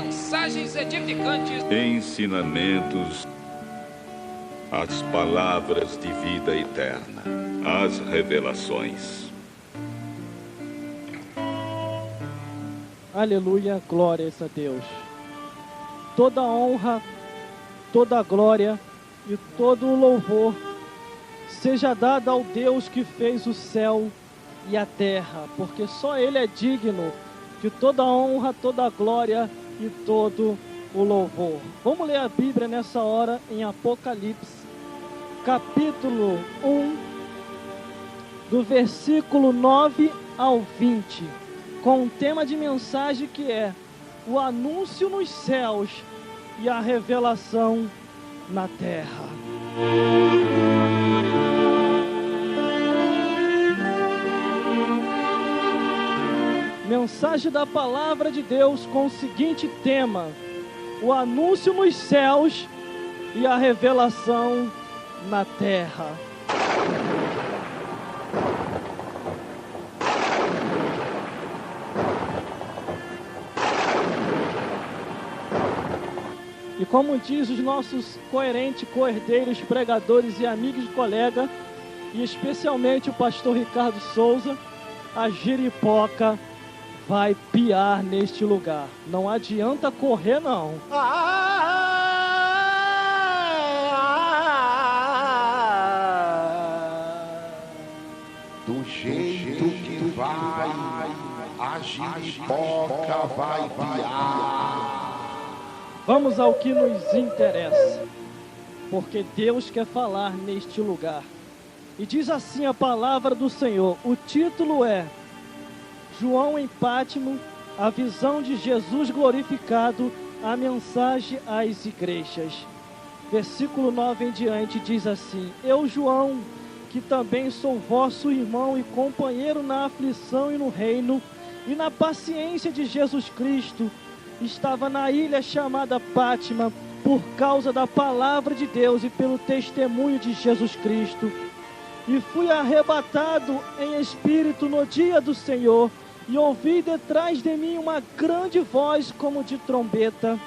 mensagens edificantes, ensinamentos, as palavras de vida eterna, as revelações. Aleluia, glórias a Deus. Toda honra, toda glória e todo louvor seja dada ao Deus que fez o céu e a terra, porque só Ele é digno de toda honra, toda glória e todo o louvor. Vamos ler a Bíblia nessa hora em Apocalipse, capítulo 1, do versículo 9 ao 20, com um tema de mensagem que é o anúncio nos céus e a revelação na terra. Mensagem da palavra de Deus com o seguinte tema: o anúncio nos céus e a revelação na terra. E como diz os nossos coerentes coerdeiros, pregadores e amigos de colega, e especialmente o pastor Ricardo Souza, a giripoca vai piar neste lugar. Não adianta correr, não. Do jeito que vai, a giripoca vai piar. Vamos ao que nos interessa, porque Deus quer falar neste lugar. E diz assim a palavra do Senhor. O título é João em Pátimo, a visão de Jesus glorificado, a mensagem às igrejas. Versículo 9 em diante diz assim: Eu, João, que também sou vosso irmão e companheiro na aflição e no reino, e na paciência de Jesus Cristo, estava na ilha chamada Pátimo, por causa da palavra de Deus e pelo testemunho de Jesus Cristo. E fui arrebatado em espírito no dia do Senhor, e ouvi detrás de mim uma grande voz como de trombeta,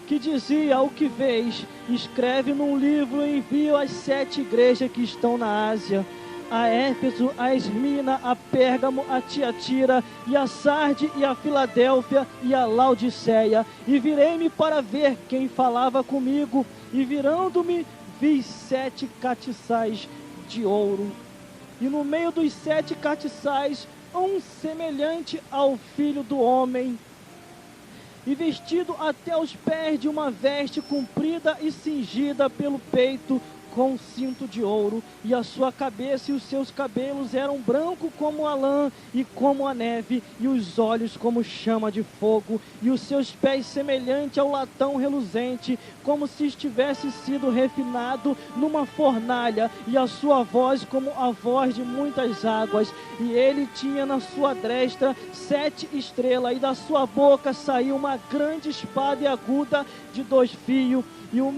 que dizia: o que vês, escreve num livro e envia às 7 igrejas que estão na Ásia, a Éfeso, a Esmirna, a Pérgamo, a Tiatira, e a Sarde, e a Filadélfia, e a Laodiceia. E virei-me para ver quem falava comigo, e virando-me, vi 7 castiçais de ouro, e no meio dos 7 castiçais, um semelhante ao Filho do Homem, e vestido até os pés de uma veste comprida e cingida pelo peito com um cinto de ouro, e a sua cabeça e os seus cabelos eram brancos como a lã e como a neve, e os olhos como chama de fogo, e os seus pés semelhante ao latão reluzente, como se estivesse sido refinado numa fornalha, e a sua voz como a voz de muitas águas. E ele tinha na sua destra 7 estrelas, e da sua boca saiu uma grande espada aguda de 2 fios, e o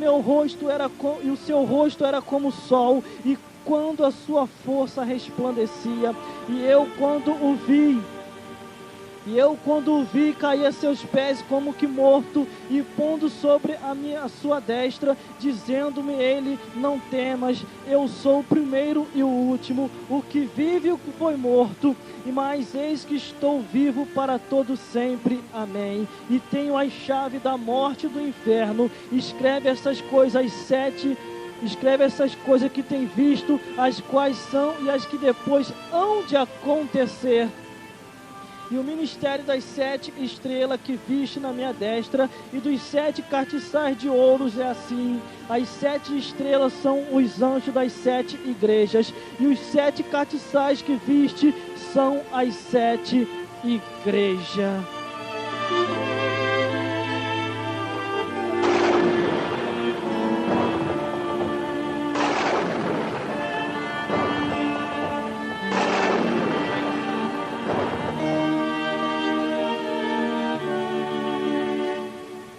seu rosto era como o sol, e quando a sua força resplandecia. E eu quando o vi, caí a seus pés como que morto, e pondo sobre a sua destra, dizendo-me ele: não temas, eu sou o primeiro e o último, o que vive e o que foi morto, mas eis que estou vivo para todo sempre. Amém. E tenho as chaves da morte e do inferno. Escreve essas coisas que tem visto, as quais são e as que depois hão de acontecer. E o ministério das 7 estrelas que viste na minha destra e dos 7 castiçais de ouros é assim: as 7 estrelas são os anjos das 7 igrejas, e os 7 castiçais que viste são as 7 igrejas.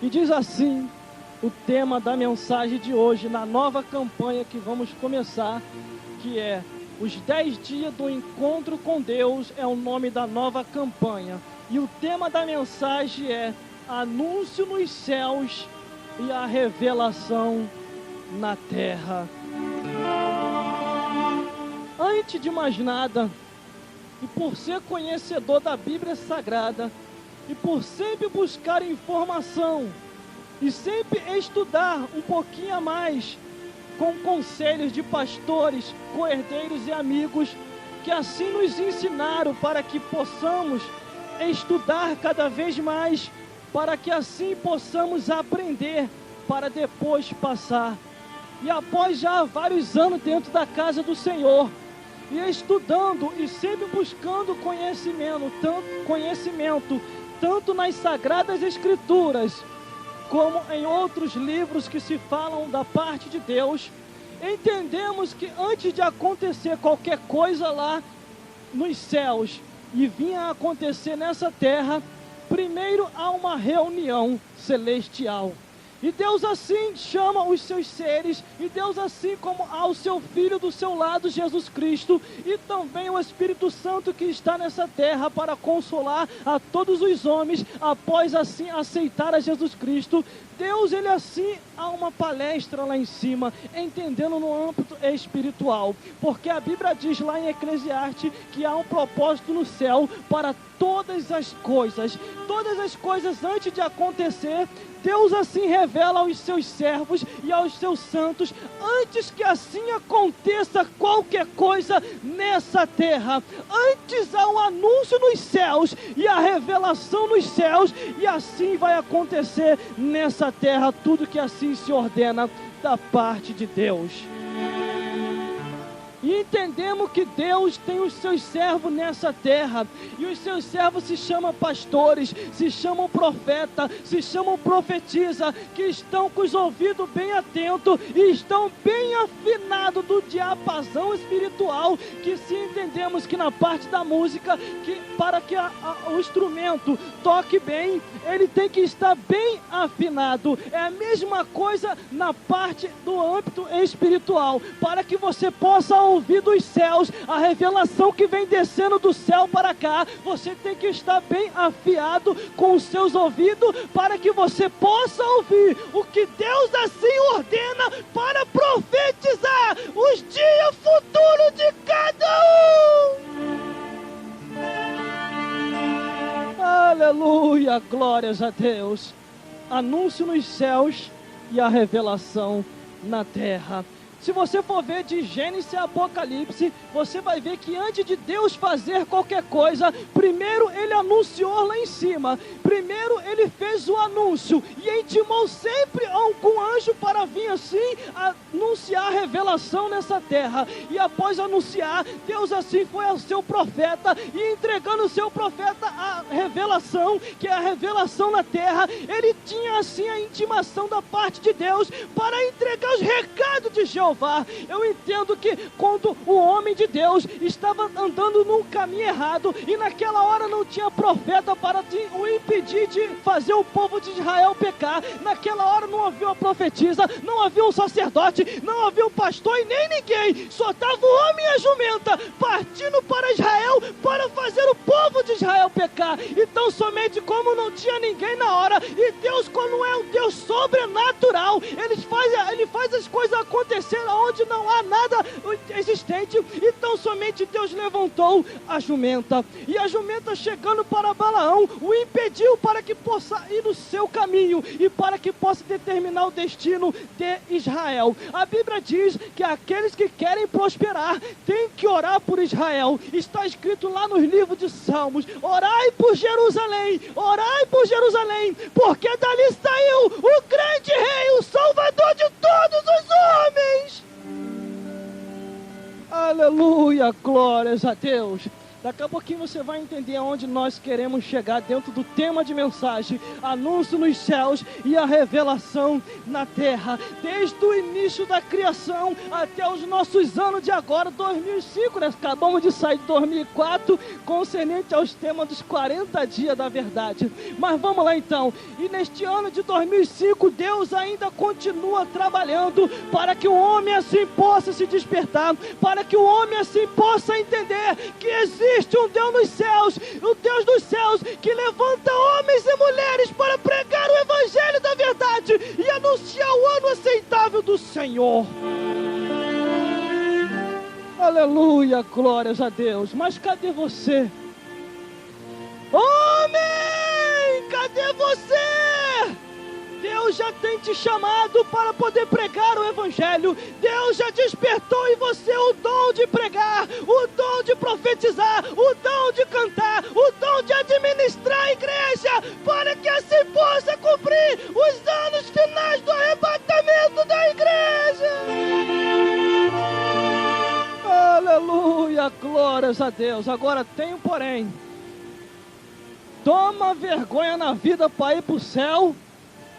E diz assim o tema da mensagem de hoje, na nova campanha que vamos começar, que é os 10 dias do encontro com Deus, é o nome da nova campanha. E o tema da mensagem é anúncio nos céus e a revelação na terra. Antes de mais nada, e por ser conhecedor da Bíblia Sagrada, e por sempre buscar informação, e sempre estudar um pouquinho a mais, com conselhos de pastores, co-herdeiros e amigos, que assim nos ensinaram para que possamos estudar cada vez mais, para que assim possamos aprender, para depois passar. E após já vários anos dentro da casa do Senhor, e estudando e sempre buscando conhecimento, tanto nas Sagradas Escrituras, como em outros livros que se falam da parte de Deus, entendemos que antes de acontecer qualquer coisa lá nos céus e vinha a acontecer nessa terra, primeiro há uma reunião celestial. E Deus assim chama os seus seres, e Deus assim como há o seu Filho do seu lado, Jesus Cristo, e também o Espírito Santo que está nessa terra para consolar a todos os homens, após assim aceitar a Jesus Cristo. Deus, ele assim, há uma palestra lá em cima, entendendo no âmbito espiritual, porque a Bíblia diz lá em Eclesiastes que há um propósito no céu para todas as coisas antes de acontecer. Deus assim revela aos seus servos e aos seus santos, antes que assim aconteça qualquer coisa nessa terra. Antes há um anúncio nos céus e a revelação nos céus, e assim vai acontecer nessa terra tudo que assim se ordena da parte de Deus. E entendemos que Deus tem os seus servos nessa terra, e os seus servos se chamam pastores, se chamam profeta, se chamam profetisa, que estão com os ouvidos bem atentos e estão bem afinados do diapasão espiritual, que se entendemos que na parte da música, que para que o instrumento toque bem, ele tem que estar bem afinado. É a mesma coisa na parte do âmbito espiritual, para que você possa ouvir dos céus a revelação que vem descendo do céu para cá. Você tem que estar bem afiado com os seus ouvidos, para que você possa ouvir o que Deus assim ordena para profetizar os dias futuros de cada um. Aleluia, glórias a Deus. Anúncio nos céus e a revelação na terra. Se você for ver de Gênesis a Apocalipse, você vai ver que antes de Deus fazer qualquer coisa, primeiro ele anunciou lá em cima. Primeiro ele fez o anúncio e intimou sempre com anjo para vir assim anunciar a revelação nessa terra. E após anunciar, Deus assim foi ao seu profeta, e entregando o seu profeta a revelação, que é a revelação na terra. Ele tinha assim a intimação da parte de Deus para entregar os recados de Jeová. Eu entendo que quando o homem de Deus estava andando num caminho errado, e naquela hora não tinha profeta para o impedir de fazer o povo de Israel pecar, naquela hora não havia uma profetisa, não havia um sacerdote, não havia um pastor e nem ninguém, só estava o homem e a jumenta partindo para Israel para fazer o povo de Israel pecar. Então somente como não tinha ninguém na hora, e Deus, quando é um Deus sobrenatural, ele faz as coisas acontecer onde não há nada existente. Então somente Deus levantou a jumenta, e a jumenta, chegando para Balaão, o impediu para que possa ir no seu caminho e para que possa determinar o destino de Israel. A Bíblia diz que aqueles que querem prosperar têm que orar por Israel. Está escrito lá nos livros de Salmos: orai por Jerusalém, porque dali saiu o grande rei, o salvador de todos os homens. Aleluia, glórias a Deus. Daqui a pouquinho você vai entender aonde nós queremos chegar dentro do tema de mensagem: anúncio nos céus e a revelação na terra. Desde o início da criação até os nossos anos de agora, 2005, né? Acabamos de sair de 2004, concernente aos temas dos 40 dias da verdade. Mas vamos lá então. E neste ano de 2005, Deus ainda continua trabalhando para que o homem assim possa se despertar, para que o homem assim possa entender que existe um Deus nos céus, o Deus dos céus, que levanta homens e mulheres para pregar Senhor. Aleluia, glórias a Deus. Mas cadê você? Homem, cadê você? Deus já tem te chamado para poder pregar o Evangelho. Deus já despertou em você o dom de pregar, o dom de profetizar, o dom de cantar, o dom de administrar a igreja, para que assim possa cumprir os anos finais do arrebatamento da igreja. Aleluia, glórias a Deus. Agora tem um porém. Toma vergonha na vida para ir para o céu,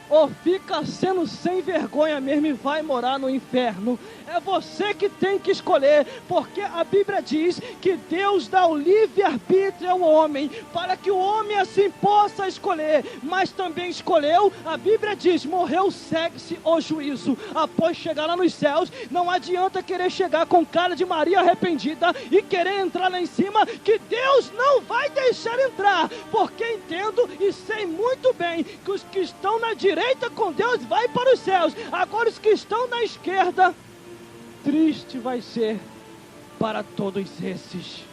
ou fica sendo sem vergonha mesmo e vai morar no inferno. É você que tem que escolher, porque a Bíblia diz que Deus dá o livre-arbítrio ao homem, para que o homem assim possa escolher, mas também escolheu, a Bíblia diz, morreu, segue-se o juízo. Após chegar lá nos céus, não adianta querer chegar com cara de Maria arrependida e querer entrar lá em cima, que Deus não vai deixar entrar, porque entendo e sei muito bem que os que estão na direita com Deus vai para os céus. Agora os que estão na esquerda, triste vai ser para todos esses.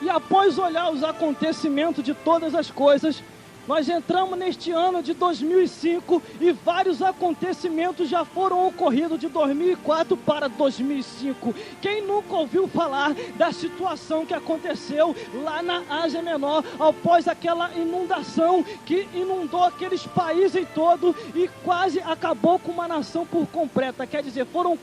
E após olhar os acontecimentos de todas as coisas, nós entramos neste ano de 2005 e vários acontecimentos já foram ocorridos de 2004 para 2005. Quem nunca ouviu falar da situação que aconteceu lá na Ásia Menor, após aquela inundação que inundou aqueles países todos e quase acabou com uma nação por completa? Quer dizer, foram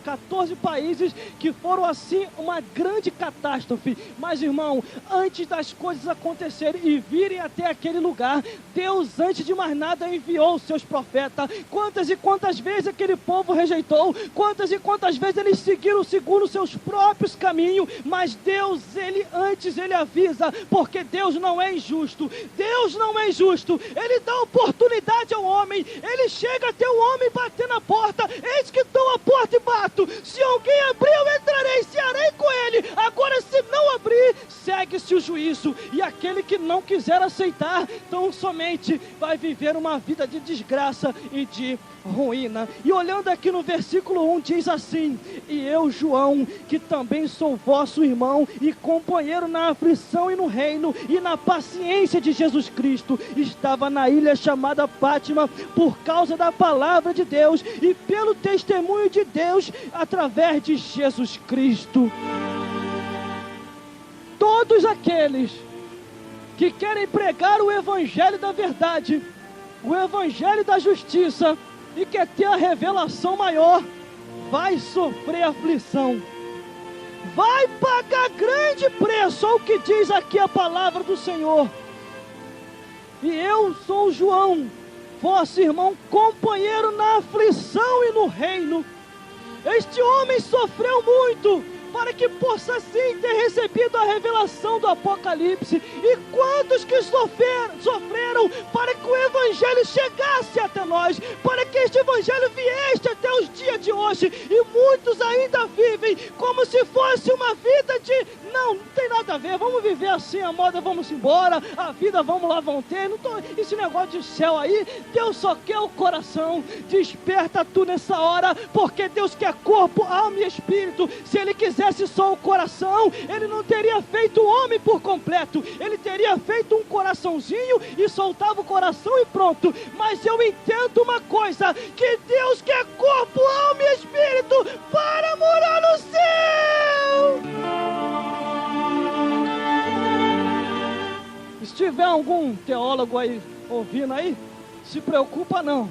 14 países que foram assim uma grande catástrofe. Mas irmão, antes das coisas acontecerem e virem até aquele lugar, Deus antes de mais nada enviou os seus profetas. Quantas e quantas vezes aquele povo rejeitou, quantas e quantas vezes eles seguiram segundo os seus próprios caminhos, mas Deus, ele avisa, porque Deus não é injusto. Deus não é injusto, ele dá oportunidade ao homem, ele chega até o homem bater na porta, eis que estou à porta e bato, se alguém abrir eu entrarei, cearei com ele. Agora se não abrir, segue-se o juízo, e aquele que não quiser aceitar, tão somente vai viver uma vida de desgraça e de ruína. E olhando aqui no versículo 1 diz assim: e eu, João, que também sou vosso irmão e companheiro na aflição e no reino e na paciência de Jesus Cristo, estava na ilha chamada Pátima por causa da palavra de Deus e pelo testemunho de Deus através de Jesus Cristo. Todos aqueles que querem pregar o evangelho da verdade, o evangelho da justiça, e quer ter a revelação maior, vai sofrer aflição, vai pagar grande preço, ao que diz aqui a palavra do Senhor. E eu sou João, vosso irmão, companheiro na aflição e no reino. Este homem sofreu muito, para que possa sim ter recebido a revelação do Apocalipse. E quantos que sofreram para que o Evangelho chegasse até nós, para que este Evangelho viesse até os dias de hoje, e muitos ainda vivem como se fosse uma vida de, não tem nada a ver, vamos viver assim, a moda, vamos embora, a vida, vamos lá, vão ter, esse negócio de céu aí, Deus só quer o coração. Desperta tu nessa hora, porque Deus quer corpo, alma e espírito. Se Ele quisesse só o coração, Ele não teria feito o homem por completo, Ele teria feito um coraçãozinho e soltava o coração e pronto. Mas eu entendo uma coisa, que Deus quer corpo, alma e espírito para morar no céu. Se tiver algum teólogo aí ouvindo aí, se preocupa não,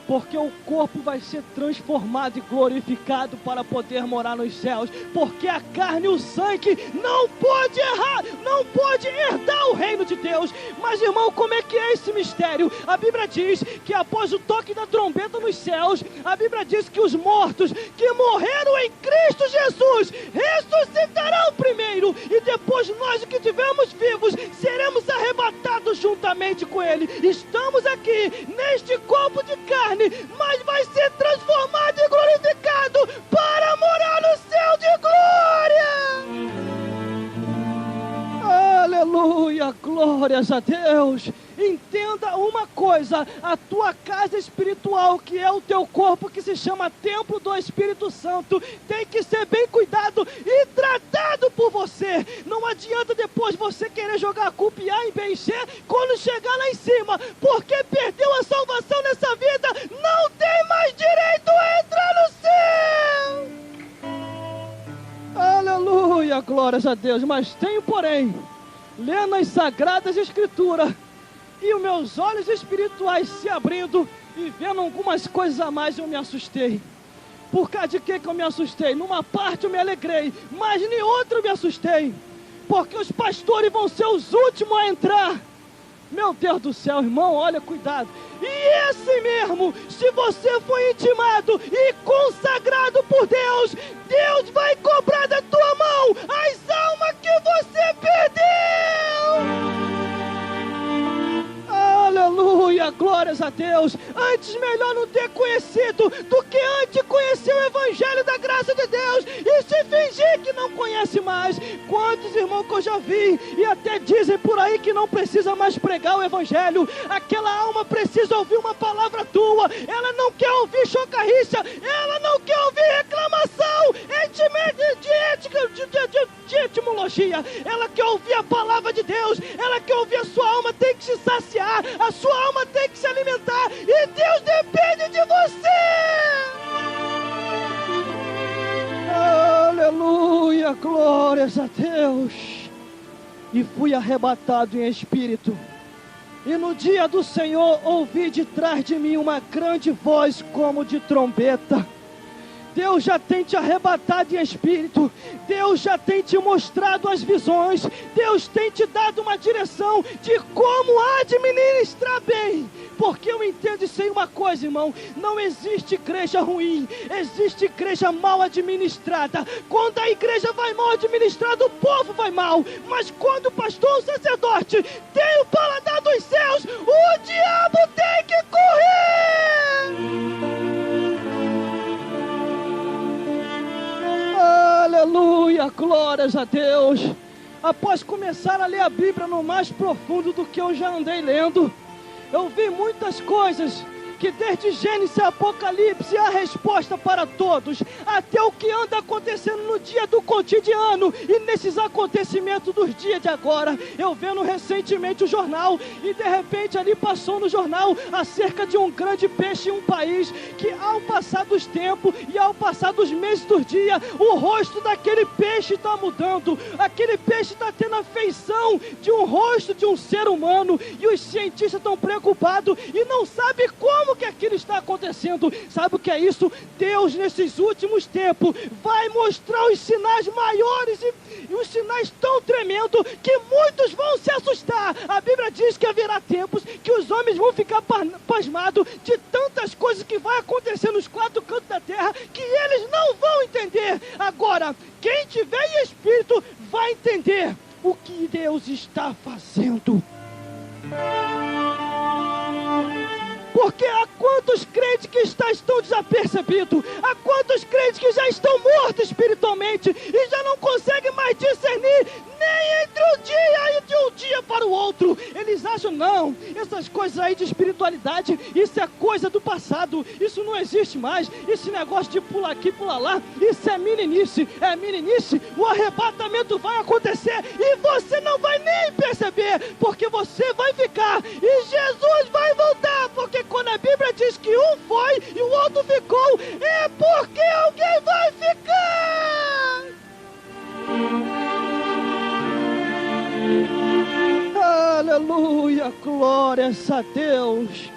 porque o corpo vai ser transformado e glorificado para poder morar nos céus, porque a carne e o sangue não pode errar, não pode herdar o reino de Deus. Mas irmão, como é que é esse mistério? A Bíblia diz que após o toque da trombeta nos céus, a Bíblia diz que os mortos que morreram em Cristo Jesus ressuscitarão primeiro, e depois nós que estivermos vivos seremos arrebatados juntamente com Ele. Estamos aqui neste corpo de carne, mas vai ser transformado e glorificado para morar no céu de glória. glórias a Deus. Entenda uma coisa, a tua casa espiritual, que é o teu corpo, que se chama templo do Espírito Santo, tem que ser bem cuidado e tratado por você. Não adianta depois você querer jogar a culpa em A e B e C quando chegar lá em cima, porque perdeu a salvação nessa vida, não tem mais direito a entrar no céu. Aleluia, glórias a Deus. Mas tenho, porém, lendo as Sagradas Escrituras, e os meus olhos espirituais se abrindo e vendo algumas coisas a mais, eu me assustei. Por causa de que eu me assustei? Numa parte eu me alegrei, mas em outra eu me assustei. Porque os pastores vão ser os últimos a entrar. Meu Deus do céu, irmão, olha, cuidado. E esse mesmo, se você foi intimado e consagrado por Deus, Deus vai cobrar da tua mão as almas que você perdeu. Aleluia, glórias a Deus. Antes melhor não ter conhecido do que antes conhecer o Evangelho da graça de Deus e se fingir que não conhece mais. Quantos irmãos que eu já vi e até dizem por aí que não precisa mais pregar o Evangelho. Aquela alma precisa ouvir uma palavra tua. Ela não quer ouvir chocarriça, ela não quer ouvir reclamação de etimologia. Ela quer ouvir a palavra de Deus. Ela quer ouvir, a sua alma tem que se saciar, a sua alma tem que se alimentar, e Deus depende de você. Aleluia, glórias a Deus. E fui arrebatado em espírito, e no dia do Senhor ouvi de trás de mim uma grande voz como de trombeta. Deus já tem te arrebatado em espírito. Deus já tem te mostrado as visões. Deus tem te dado uma direção de como administrar bem. Porque eu entendo isso aí uma coisa, irmão. Não existe igreja ruim. Existe igreja mal administrada. Quando a igreja vai mal administrada, o povo vai mal. Mas quando o pastor ou o sacerdote tem o paladar dos céus, o diabo tem que correr. Aleluia, glórias a Deus. Após começar a ler a Bíblia no mais profundo do que eu já andei lendo, eu vi muitas coisas que desde Gênesis e Apocalipse há resposta para todos, até o que anda acontecendo no dia do cotidiano e nesses acontecimentos dos dias de agora. Eu vendo recentemente o jornal, e de repente ali passou no jornal acerca de um grande peixe em um país, que ao passar dos tempos e ao passar dos meses dos dias, o rosto daquele peixe está mudando. Aquele peixe está tendo a feição de um rosto de um ser humano, e os cientistas estão preocupados e não sabem como que aquilo está acontecendo. Sabe o que é isso? Deus nesses últimos tempos vai mostrar os sinais maiores e os sinais tão tremendos que muitos vão se assustar. A Bíblia diz que haverá tempos que os homens vão ficar pasmados de tantas coisas que vai acontecer nos quatro cantos da terra, que eles não vão entender. Agora, quem tiver em espírito vai entender o que Deus está fazendo. Porque há quantos crentes que estão desapercebidos, há quantos crentes que já estão mortos espiritualmente e já não conseguem mais discernir nem entre um dia e de um dia para o outro. Eles acham, não, essas coisas aí de espiritualidade, isso é coisa do passado, isso não existe mais, esse negócio de pular aqui, pular lá, isso é meninice, o arrebatamento vai acontecer e você não vai nem perceber, porque você vai ficar e Jesus vai voltar, porque quando a Bíblia diz que um foi e o outro ficou, é porque alguém vai ficar. Aleluia, glórias a Deus.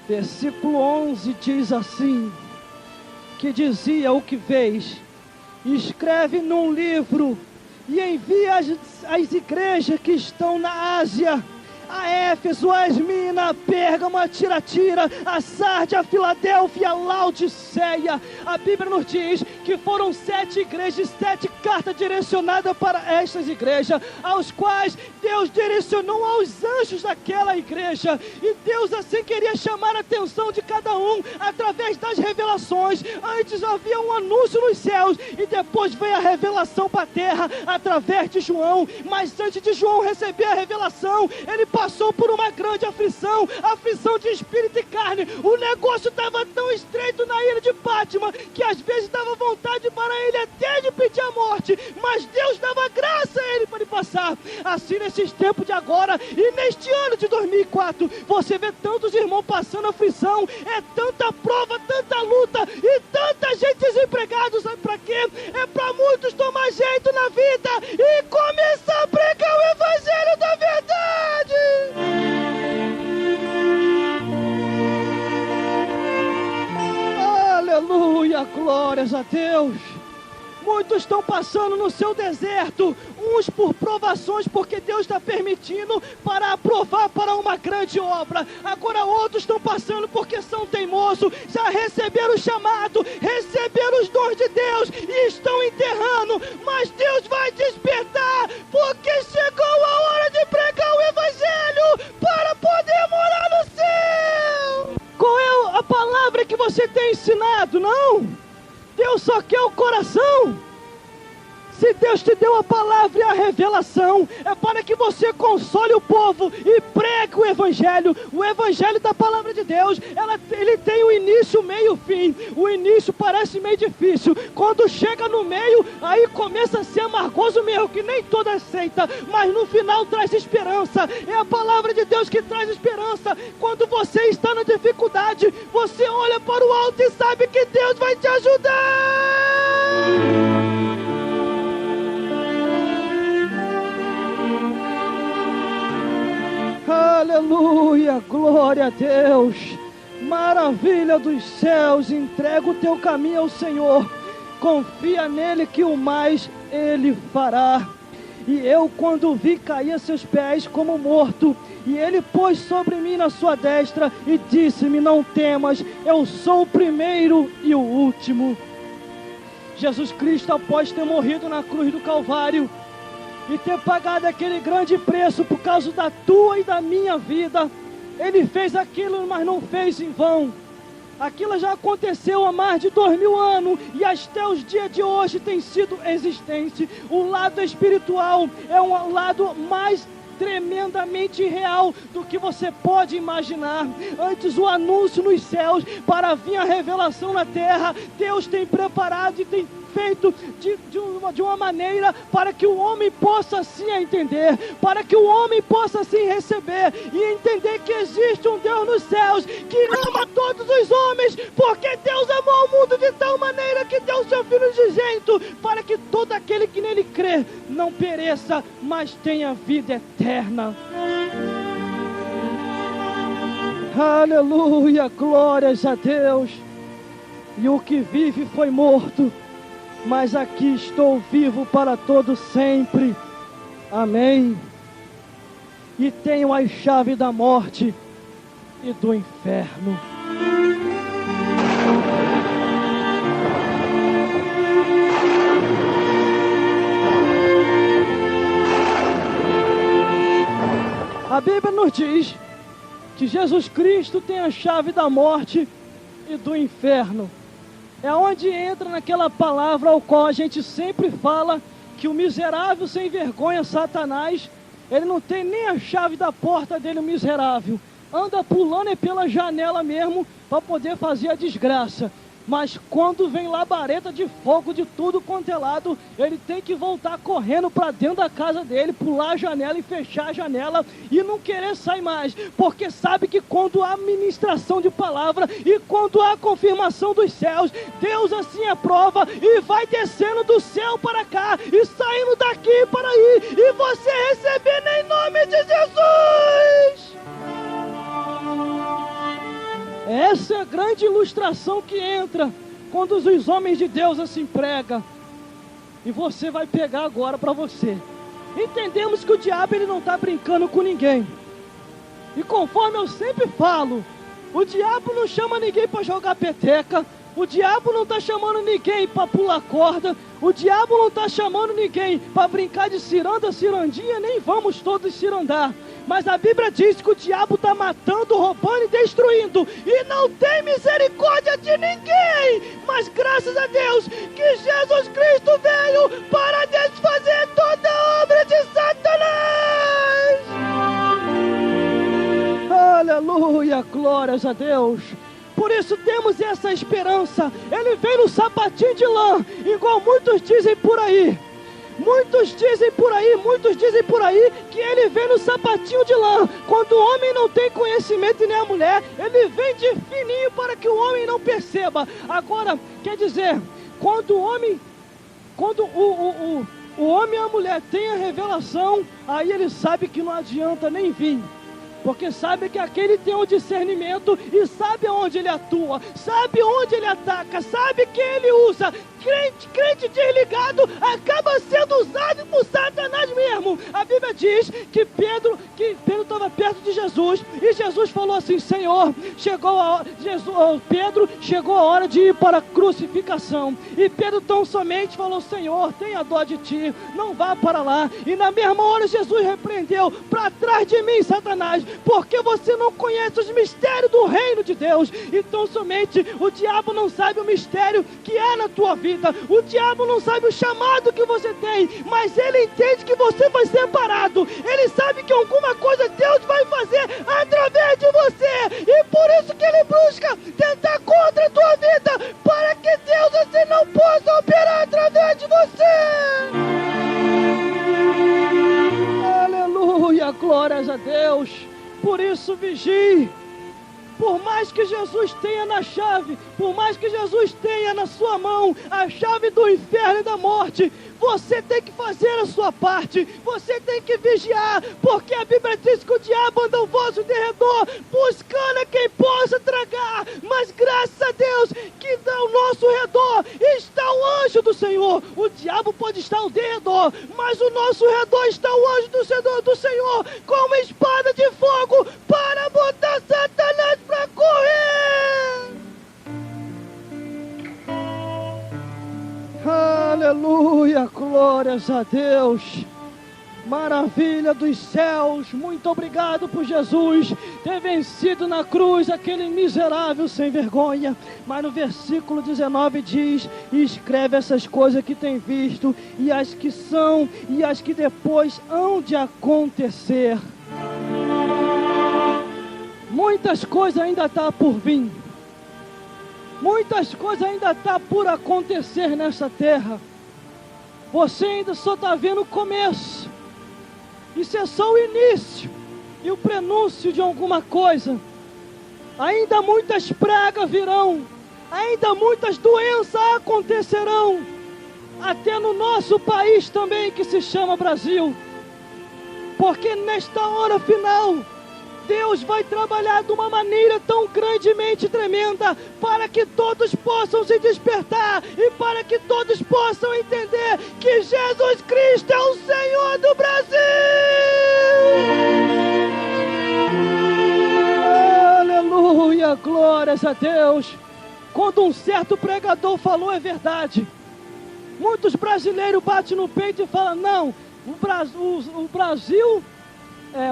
Versículo 11 diz assim, que dizia o que vês, escreve num livro e envia às igrejas que estão na Ásia, a Éfeso, a Esmina, a Pérgamo, a Tiratira, a Sarde, a Filadélfia, a Laodiceia. A Bíblia nos diz que foram 7 igrejas, 7 cartas direcionadas para estas igrejas, aos quais Deus direcionou aos anjos daquela igreja. E Deus assim queria chamar a atenção de cada um através das revelações. Antes havia um anúncio nos céus e depois veio a revelação para a terra através de João. Mas antes de João receber a revelação, ele passou por uma grande aflição de espírito e carne. O negócio estava tão estreito na ilha de Pátima que às vezes dava vontade para ele até de pedir a morte, mas Deus dava graça a ele para ele passar. Assim, nesses tempos de agora e neste ano de 2004, você vê tantos irmãos passando aflição, é tanta prova, tanta luta e tanta gente desempregada. Sabe para quê? É para muitos tomar jeito na vida e começar a pregar o evangelho da verdade. Aleluia, glórias a Deus. Muitos estão passando no seu deserto, uns por provações, porque Deus está permitindo para aprovar para uma grande obra. Agora outros estão passando porque são teimosos, já receberam o chamado, receberam os dons de Deus e estão enterrando. Mas Deus vai despertar, porque chegou a hora de pregar o evangelho para poder morar no céu. Qual é a palavra que você tem ensinado? Não? Deus só quer o coração. Se Deus te deu a palavra e a revelação, é para que você console o povo e pregue o evangelho. O evangelho da palavra de Deus, ele tem o início, meio e fim. O início parece meio difícil. Quando chega no meio, aí começa a ser amargoso mesmo, que nem toda aceita. Mas no final traz esperança. É a palavra de Deus que traz esperança. Quando você está na dificuldade, você olha para o alto e sabe que Deus vai te ajudar. Aleluia, glória a Deus. Maravilha dos céus, entrega o teu caminho ao Senhor, confia nele que o mais ele fará. E eu, quando vi, caí a seus pés como morto, e ele pôs sobre mim na sua destra e disse-me: não temas, eu sou o primeiro e o último. Jesus Cristo, após ter morrido na cruz do Calvário e ter pagado aquele grande preço por causa da tua e da minha vida, ele fez aquilo, mas não fez em vão. Aquilo já aconteceu há mais de 2000 anos e até os dias de hoje tem sido existente. O lado espiritual é um lado mais tremendamente real do que você pode imaginar. Antes o anúncio nos céus para vir a revelação na terra, Deus tem preparado e tem feito de uma maneira para que o homem possa assim entender, para que o homem possa assim receber e entender que existe um Deus nos céus que ama todos os homens, porque Deus amou o mundo de tal maneira que deu o seu Filho unigênito, para que todo aquele que nele crê não pereça, mas tenha vida eterna. Aleluia, glórias a Deus. E o que vive foi morto, mas aqui estou vivo para todo sempre. Amém. E tenho as chaves da morte e do inferno. A Bíblia nos diz que Jesus Cristo tem a chave da morte e do inferno. É onde entra naquela palavra ao qual a gente sempre fala que o miserável sem vergonha, Satanás, ele não tem nem a chave da porta dele, o miserável. Anda pulando pela janela mesmo para poder fazer a desgraça. Mas quando vem labareda de fogo de tudo quanto é lado, ele tem que voltar correndo para dentro da casa dele, pular a janela e fechar a janela e não querer sair mais, porque sabe que quando há ministração de palavra e quando há confirmação dos céus, Deus assim aprova e vai descendo do céu para cá e saindo daqui para aí, e você recebendo em nome de Jesus. Essa é a grande ilustração que entra quando os homens de Deus assim pregam. E você vai pegar agora para você. Entendemos que o diabo ele não está brincando com ninguém. E conforme eu sempre falo, o diabo não chama ninguém para jogar peteca, o diabo não está chamando ninguém para pular corda, o diabo não está chamando ninguém para brincar de ciranda, cirandinha, nem vamos todos cirandar. Mas a Bíblia diz que o diabo está matando, roubando e destruindo, e não tem misericórdia de ninguém. Mas graças a Deus que Jesus Cristo veio para desfazer toda a obra de Satanás. Aleluia, glórias a Deus. Por isso temos essa esperança. Ele vem no sapatinho de lã, igual muitos dizem por aí. Muitos dizem por aí que ele vem no sapatinho de lã. Quando o homem não tem conhecimento e nem a mulher, ele vem de fininho para que o homem não perceba. Agora, quer dizer, quando o homem e a mulher têm a revelação, aí ele sabe que não adianta nem vir. Porque sabe que aquele tem um discernimento e sabe onde ele atua, sabe onde ele ataca, sabe que ele usa. Crente desligado acaba sendo usado por Satanás mesmo. A Bíblia diz que Pedro estava perto de Jesus e Jesus falou assim: Senhor, Pedro, chegou a hora de ir para a crucificação. E Pedro tão somente falou: Senhor, tenha dó de ti, não vá para lá. E na mesma hora Jesus repreendeu: para trás de mim, Satanás, porque você não conhece os mistérios do reino de Deus. Então somente o diabo não sabe o mistério que há na tua vida. O diabo não sabe o chamado que você tem, mas ele entende que você vai ser parado. Ele sabe que alguma coisa Deus vai fazer através de você, e por isso que ele busca tentar contra a tua vida, para que Deus assim não possa operar através de você. Aleluia, glórias a Deus. Por isso vigie. Por mais que Jesus tenha na chave, por mais que Jesus tenha na sua mão a chave do inferno e da morte, você tem que fazer a sua parte, você tem que vigiar, porque a Bíblia diz que o diabo anda ao vosso derredor, buscando a quem possa tragar, mas graças a Deus que ao nosso redor está o anjo do Senhor. O diabo pode estar ao derredor, mas o nosso redor está o anjo do Senhor, com uma espada de fogo, para botar Satanás para correr. Aleluia, glórias a Deus. Maravilha dos céus, muito obrigado por Jesus ter vencido na cruz aquele miserável sem vergonha. Mas no versículo 19 diz: e escreve essas coisas que tem visto, e as que são, e as que depois hão de acontecer. Muitas coisas ainda estão por vir. Muitas coisas ainda estão por acontecer nessa terra. Você ainda só está vendo o começo. Isso é só o início e o prenúncio de alguma coisa. Ainda muitas pragas virão. Ainda muitas doenças acontecerão. Até no nosso país também, que se chama Brasil. Porque nesta hora final, Deus vai trabalhar de uma maneira tão grandemente tremenda, para que todos possam se despertar e para que todos possam entender que Jesus Cristo é o Senhor do Brasil. Aleluia, glórias a Deus. Quando um certo pregador falou é verdade, muitos brasileiros batem no peito e falam: não, o Brasil...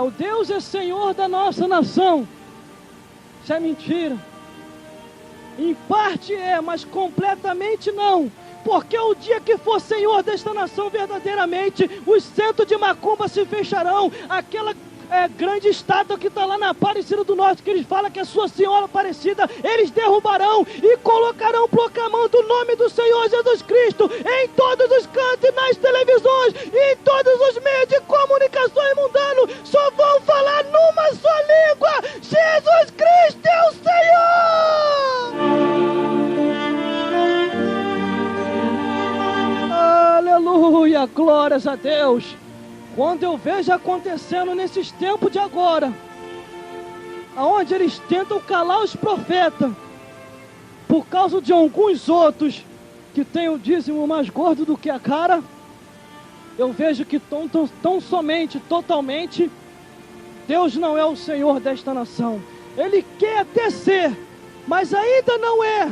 o Deus é Senhor da nossa nação. Isso é mentira. Em parte é, mas completamente não. Porque o dia que for Senhor desta nação verdadeiramente, os centros de macumba se fecharão. Aquela grande estátua que está lá na Aparecida do Norte, que eles falam que é Sua Senhora Aparecida, eles derrubarão e colocarão proclamando o nome do Senhor Jesus Cristo em todos os cantos e nas televisões e em todos os meios de comunicações mundanos. Só vão falar numa só língua: Jesus Cristo é o Senhor. Aleluia, glórias a Deus. Quando eu vejo acontecendo nesses tempos de agora, aonde eles tentam calar os profetas, por causa de alguns outros que têm o dízimo mais gordo do que a cara, eu vejo que tão somente, totalmente, Deus não é o Senhor desta nação. Ele quer até ser, mas ainda não é.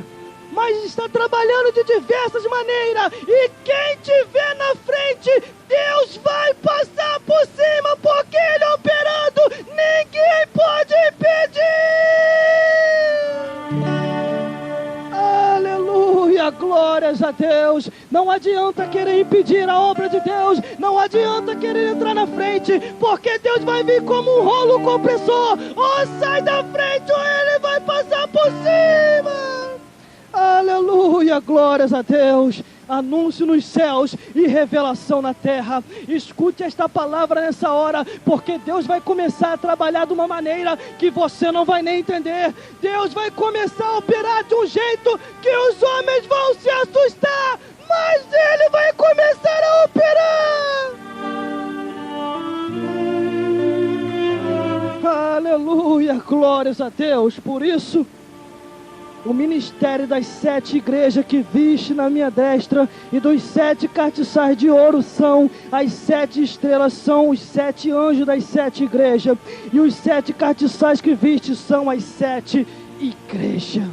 Mas está trabalhando de diversas maneiras. E quem tiver na frente, Deus vai passar por cima, porque Ele operando, ninguém pode impedir. Aleluia, glórias a Deus. Não adianta querer impedir a obra de Deus. Não adianta querer entrar na frente, porque Deus vai vir como um rolo compressor. Ou sai da frente ou Ele vai passar por cima. Aleluia, glórias a Deus. Anúncio nos céus e revelação na terra. Escute esta palavra nessa hora, porque Deus vai começar a trabalhar de uma maneira que você não vai nem entender. Deus vai começar a operar de um jeito que os homens vão se assustar, mas Ele vai começar a operar. Aleluia, glórias a Deus. Por isso, o ministério das 7 igrejas que viste na minha destra e dos 7 castiçais de ouro são as 7 estrelas, são os 7 anjos das 7 igrejas. E os 7 castiçais que viste são as 7 igrejas.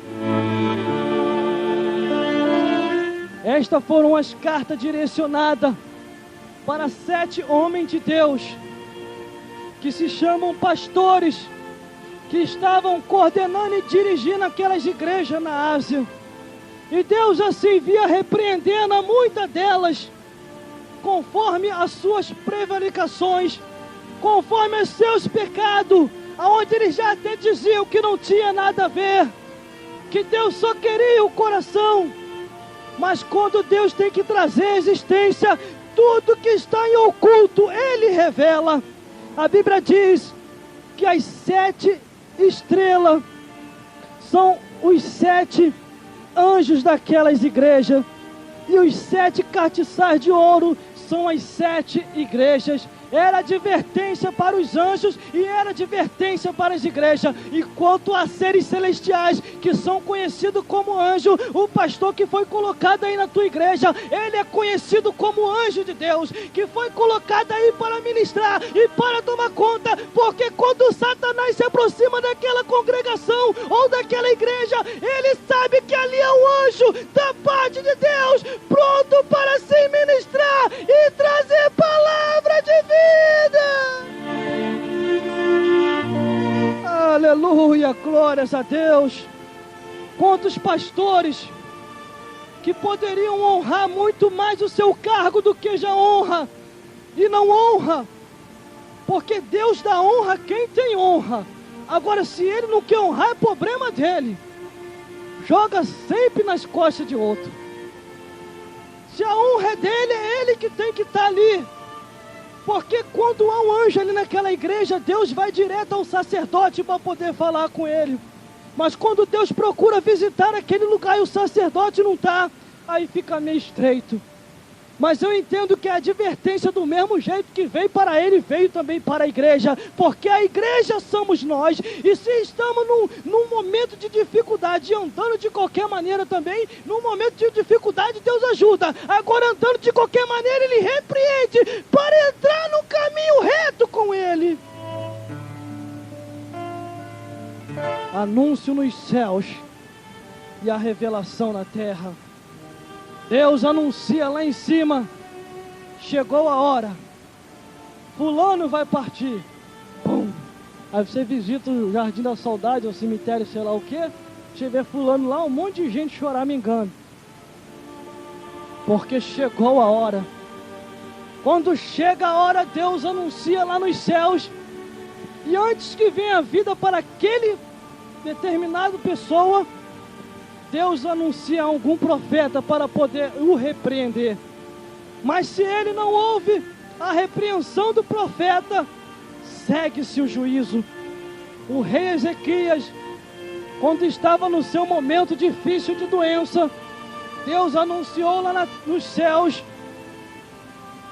Estas foram as cartas direcionadas para 7 homens de Deus, que se chamam pastores, que estavam coordenando e dirigindo aquelas igrejas na Ásia. E Deus assim via repreendendo a muitas delas, conforme as suas prevaricações, conforme os seus pecados, aonde eles já até diziam que não tinha nada a ver, que Deus só queria o coração. Mas quando Deus tem que trazer à existência tudo que está em oculto, Ele revela. A Bíblia diz que as 7 estrelas são os 7 anjos daquelas igrejas, e os 7 castiçais de ouro são as 7 igrejas. Era advertência para os anjos e era advertência para as igrejas. E quanto a seres celestiais, que são conhecidos como anjo, o pastor que foi colocado aí na tua igreja, ele é conhecido como anjo de Deus, que foi colocado aí para ministrar e para tomar conta, porque quando Satanás se aproxima daquela congregação ou daquela igreja, ele sabe que ali é um anjo da parte de Deus, pronto para se ministrar e trazer palavra de vida. Aleluia, glórias a Deus. Quantos pastores que poderiam honrar muito mais o seu cargo do que já honra, e não honra, porque Deus dá honra a quem tem honra. Agora, se ele não quer honrar, é problema dele. Joga sempre nas costas de outro. Se a honra é dele, é ele que tem que estar ali. Porque quando há um anjo ali naquela igreja, Deus vai direto ao sacerdote para poder falar com ele. Mas quando Deus procura visitar aquele lugar e o sacerdote não está, aí fica meio estreito. Mas eu entendo que a advertência, do mesmo jeito que veio para ele, veio também para a igreja. Porque a igreja somos nós. E se estamos num momento de dificuldade, andando de qualquer maneira também, num momento de dificuldade, Deus ajuda. Agora, andando de qualquer maneira, Ele repreende para entrar no caminho reto com Ele. Anúncio nos céus e a revelação na terra. Deus anuncia lá em cima, chegou a hora, fulano vai partir. Pum. Aí você visita o Jardim da Saudade, o cemitério, sei lá o que, você vê fulano lá, um monte de gente choramingando, porque chegou a hora. Quando chega a hora, Deus anuncia lá nos céus, e antes que venha a vida para aquele determinado pessoa, Deus anuncia a algum profeta para poder o repreender. Mas se ele não ouve a repreensão do profeta, segue-se o juízo. O rei Ezequias, quando estava no seu momento difícil de doença, Deus anunciou lá nos céus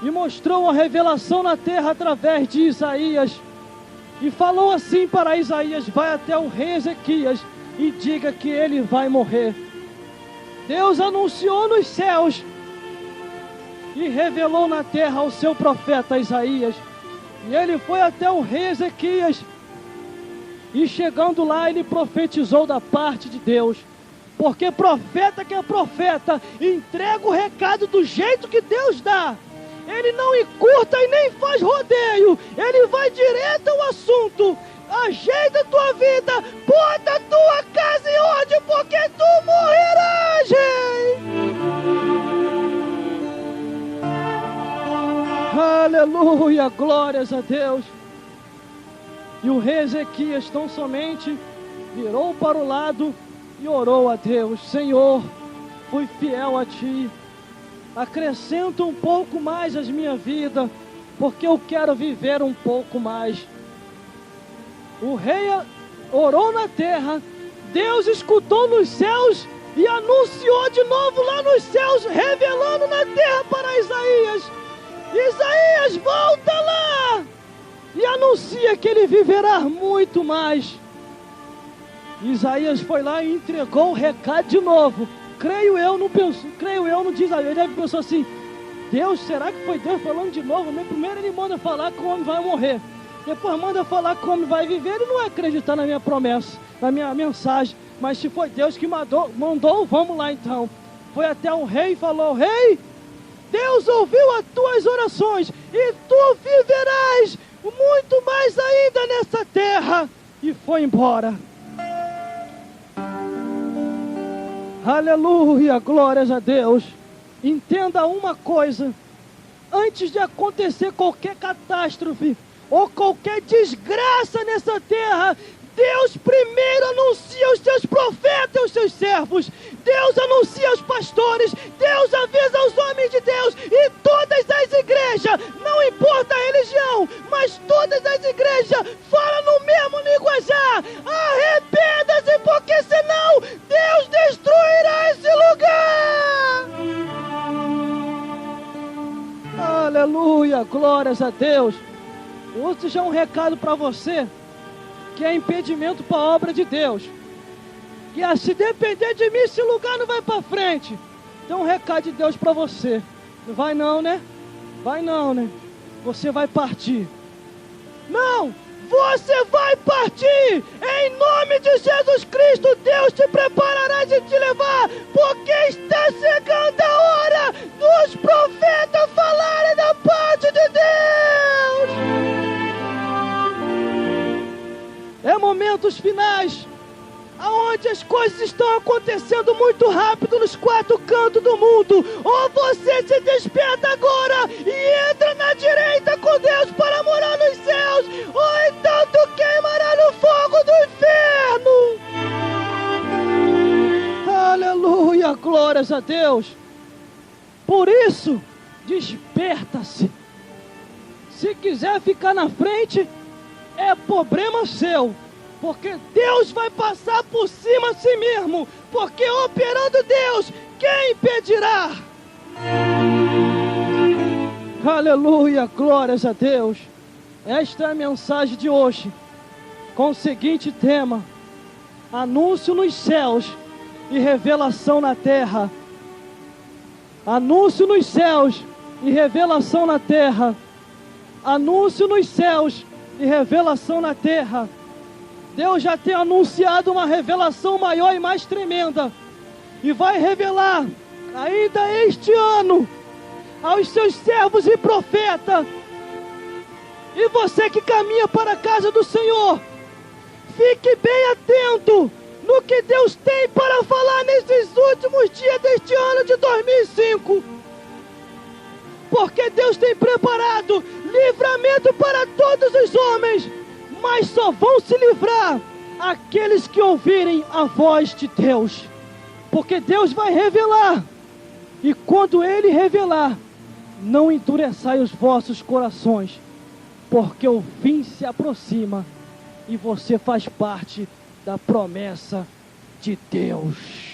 e mostrou a revelação na terra através de Isaías. E falou assim para Isaías: vai até o rei Ezequias e diga que ele vai morrer. Deus anunciou nos céus e revelou na terra ao seu profeta Isaías. E ele foi até o rei Ezequias. E chegando lá, ele profetizou da parte de Deus. Porque profeta que é profeta, entrega o recado do jeito que Deus dá. Ele não encurta e nem faz rodeio. Ele vai direto ao assunto. Ajeita a tua vida, bota a tua casa em ordem, porque tu morrerás, rei. Aleluia, glórias a Deus. E o rei Ezequias tão somente virou para o lado e orou a Deus: Senhor, fui fiel a Ti, acrescenta um pouco mais a minha vida, porque eu quero viver um pouco mais. O rei orou na terra, Deus escutou nos céus e anunciou de novo lá nos céus, revelando na terra para Isaías: Isaías, volta lá e anuncia que ele viverá muito mais. Isaías foi lá e entregou o recado de novo. Creio eu, não diz Isaías. Ele deve pensar assim: Deus, será que foi Deus falando de novo? Primeiro ele manda falar que o homem vai morrer, depois manda falar que o homem vai viver. Ele não vai acreditar na minha promessa, na minha mensagem. Mas se foi Deus que mandou, vamos lá então. Foi até o rei e falou: Rei, Deus ouviu as tuas orações e tu viverás muito mais ainda nessa terra. E foi embora. Aleluia, glórias a Deus. Entenda uma coisa: antes de acontecer qualquer catástrofe ou qualquer desgraça nessa terra, Deus primeiro anuncia os seus profetas e os seus servos. Deus anuncia aos pastores. Deus avisa aos homens de Deus. E todas as igrejas, não importa a religião, mas todas as igrejas falam no mesmo linguajar: arrependa-se, porque senão Deus destruirá esse lugar. Aleluia, glórias a Deus. Outro já um recado para você que é impedimento para a obra de Deus. Que se depender de mim, esse lugar não vai para frente. Então um recado de Deus para você: não vai não, né? Vai não, né? Você vai partir. Não! Você vai partir! Em nome de Jesus Cristo, Deus te preparará de te levar, porque está chegando a hora dos profetas falarem da parte de Deus. É momentos finais, aonde as coisas estão acontecendo muito rápido nos quatro cantos do mundo. Ou você se desperta agora e entra na direita com Deus para morar nos céus, ou então tu queimará no fogo do inferno. Aleluia, glórias a Deus. Por isso, desperta-se. Se quiser ficar na frente, é problema seu, porque Deus vai passar por cima a si mesmo, porque operando Deus, quem impedirá? Aleluia, glórias a Deus. Esta é a mensagem de hoje, com o seguinte tema: anúncio nos céus e revelação na terra. Anúncio nos céus e revelação na terra. Anúncio nos céus e revelação na terra. Deus já tem anunciado uma revelação maior e mais tremenda, e vai revelar ainda este ano aos seus servos e profetas. E você que caminha para a casa do Senhor, fique bem atento no que Deus tem para falar nesses últimos dias deste ano de 2005. Porque Deus tem preparado livramento para todos os homens, mas só vão se livrar aqueles que ouvirem a voz de Deus. Porque Deus vai revelar, e quando Ele revelar, não endureçai os vossos corações, porque o fim se aproxima, e você faz parte da promessa de Deus.